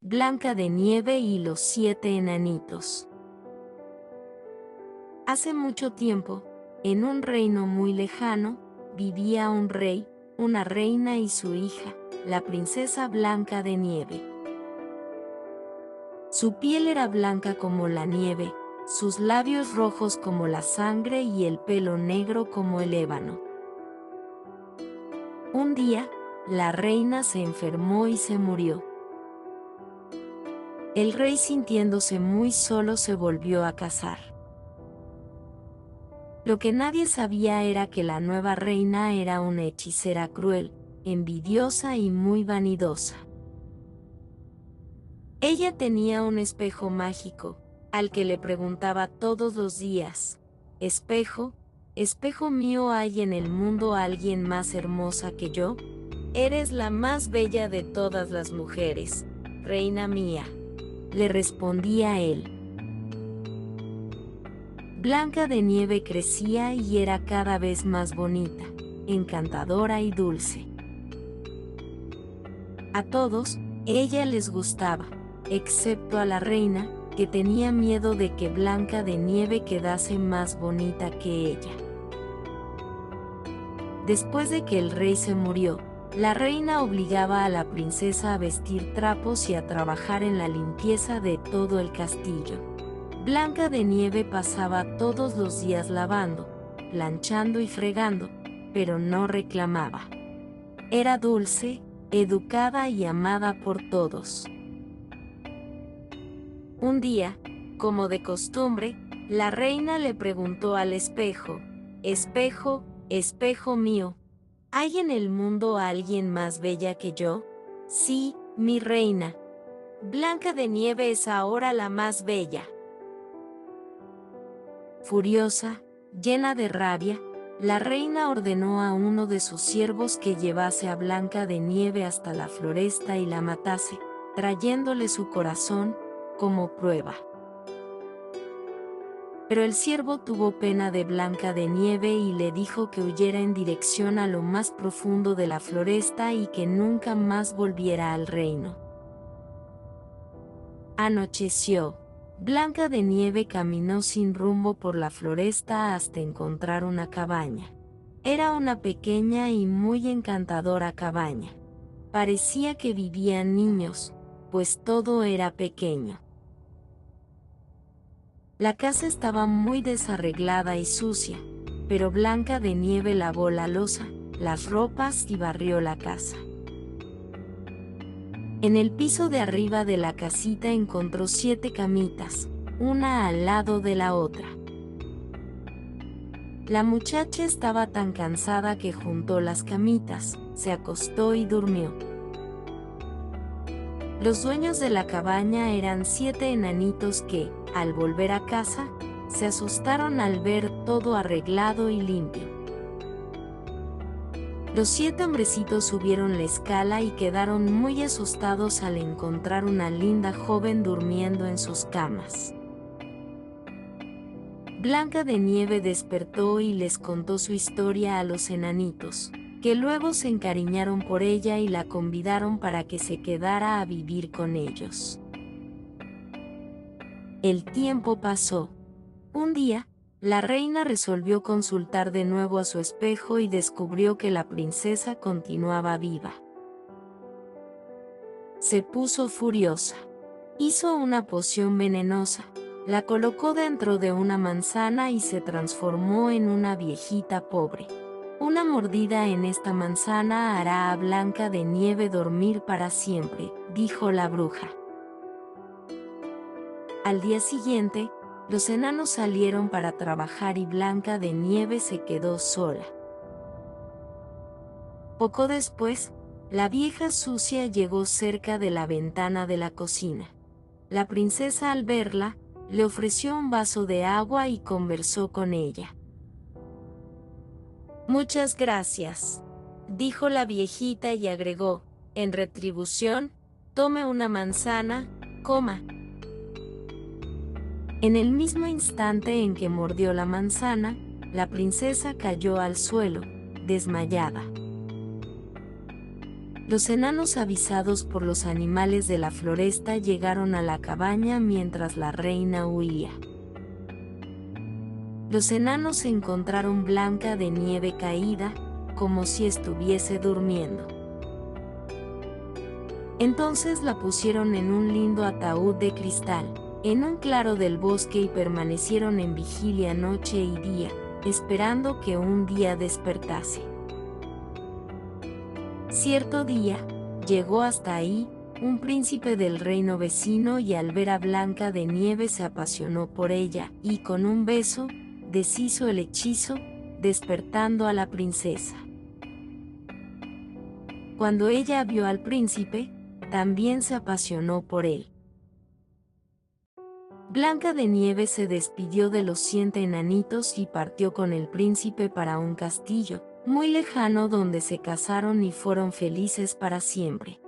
Blanca de Nieve y los 7 enanitos. Hace mucho tiempo, en un reino muy lejano, vivía un rey, una reina y su hija, la princesa Blanca de Nieve. Su piel era blanca como la nieve, sus labios rojos como la sangre y el pelo negro como el ébano. Un día, la reina se enfermó y se murió. El rey, sintiéndose muy solo, se volvió a casar. Lo que nadie sabía era que la nueva reina era una hechicera cruel, envidiosa y muy vanidosa. Ella tenía un espejo mágico, al que le preguntaba todos los días: «Espejo, espejo mío, ¿hay en el mundo alguien más hermosa que yo? Eres la más bella de todas las mujeres, reina mía», le respondía él. Blanca de Nieve crecía y era cada vez más bonita, encantadora y dulce. A todos, ella les gustaba, excepto a la reina, que tenía miedo de que Blanca de Nieve quedase más bonita que ella. Después de que el rey se murió, la reina obligaba a la princesa a vestir trapos y a trabajar en la limpieza de todo el castillo. Blanca de Nieve pasaba todos los días lavando, planchando y fregando, pero no reclamaba. Era dulce, educada y amada por todos. Un día, como de costumbre, la reina le preguntó al espejo: «Espejo, espejo mío, ¿hay en el mundo alguien más bella que yo?». «Sí, mi reina. Blanca de Nieve es ahora la más bella». Furiosa, llena de rabia, la reina ordenó a uno de sus siervos que llevase a Blanca de Nieve hasta la floresta y la matase, trayéndole su corazón como prueba. Pero el siervo tuvo pena de Blanca de Nieve y le dijo que huyera en dirección a lo más profundo de la floresta y que nunca más volviera al reino. Anocheció. Blanca de Nieve caminó sin rumbo por la floresta hasta encontrar una cabaña. Era una pequeña y muy encantadora cabaña. Parecía que vivían niños, pues todo era pequeño. La casa estaba muy desarreglada y sucia, pero Blanca de Nieve lavó la loza, las ropas y barrió la casa. En el piso de arriba de la casita encontró 7 camitas, una al lado de la otra. La muchacha estaba tan cansada que juntó las camitas, se acostó y durmió. Los dueños de la cabaña eran 7 enanitos que, al volver a casa, se asustaron al ver todo arreglado y limpio. Los 7 hombrecitos subieron la escala y quedaron muy asustados al encontrar una linda joven durmiendo en sus camas. Blanca de Nieve despertó y les contó su historia a los enanitos, que luego se encariñaron por ella y la convidaron para que se quedara a vivir con ellos. El tiempo pasó. Un día, la reina resolvió consultar de nuevo a su espejo y descubrió que la princesa continuaba viva. Se puso furiosa. Hizo una poción venenosa, la colocó dentro de una manzana y se transformó en una viejita pobre. Una mordida en esta manzana hará a Blanca de Nieve dormir para siempre, dijo la bruja. Al día siguiente, los enanos salieron para trabajar y Blanca de Nieve se quedó sola. Poco después, la vieja sucia llegó cerca de la ventana de la cocina. La princesa, al verla, le ofreció un vaso de agua y conversó con ella. «Muchas gracias», dijo la viejita y agregó: «En retribución, tome una manzana, coma». En el mismo instante en que mordió la manzana, la princesa cayó al suelo, desmayada. Los enanos, avisados por los animales de la floresta, llegaron a la cabaña mientras la reina huía. Los enanos encontraron Blanca de Nieve caída, como si estuviese durmiendo. Entonces la pusieron en un lindo ataúd de cristal, en un claro del bosque, y permanecieron en vigilia noche y día, esperando que un día despertase. Cierto día, llegó hasta ahí un príncipe del reino vecino, y al ver a Blanca de Nieve se apasionó por ella, y con un beso deshizo el hechizo, despertando a la princesa. Cuando ella vio al príncipe, también se apasionó por él. Blanca de Nieve se despidió de los 100 enanitos y partió con el príncipe para un castillo muy lejano, donde se casaron y fueron felices para siempre.